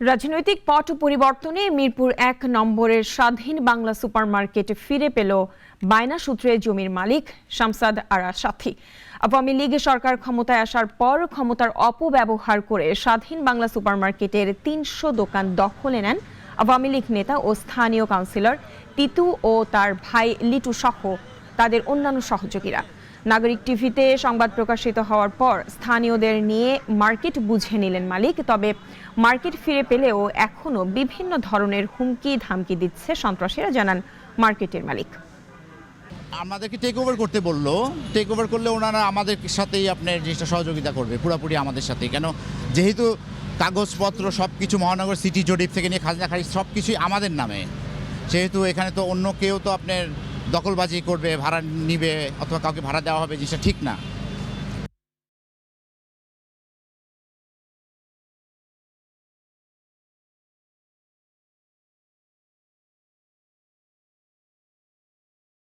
রাজনৈতিক পট পরিবর্তনে মিরপুর ১ নম্বরের স্বাধীন বাংলা সুপারমার্কেট ফিরে পেল বায়না সূত্রে জমির মালিক শামসাদ আরা সাথী। আওয়ামী লীগ সরকার ক্ষমতায় আসার পর ক্ষমতার অপব্যবহার করে স্বাধীন বাংলা সুপারমার্কেটের ৩০০ দোকান দখলে নেন আওয়ামী লীগ নেতা ও স্থানীয় কাউন্সিলর তিতু ও তার ভাই লিটু সহ তাদের অন্যান্য সহযোগীরা। নাগরিক টিভিতে সংবাদ প্রকাশিত হওয়ার পর স্থানীয়দের নিয়ে মার্কেট বুঝে নিলেন মালিক। তবে মার্কেট ফিরে পেলেও এখনো বিভিন্ন ধরনের হুমকি ধামকি দিচ্ছে সন্ত্রাসীরা, জানান মার্কেটের মালিক। আমাদেরকে টেক ওভার করতে বললো, টেক ওভার করলে ওনারা আমাদের সাথেই আপনার জিনিসটা সহযোগিতা করবে, পুরোপুরি আমাদের সাথেই। কেন, যেহেতু কাগজপত্র সব কিছু মহানগর সিটি জরিপ থেকে নিয়ে খাজনা খারিজ সব কিছুই আমাদের নামে, সেহেতু এখানে তো অন্য কেউ তো আপনার দখলবাজি করবে, ভাড়া নিবে অথবা কাউকে ভাড়া দেওয়া হবে, জিনিসটা ঠিক না।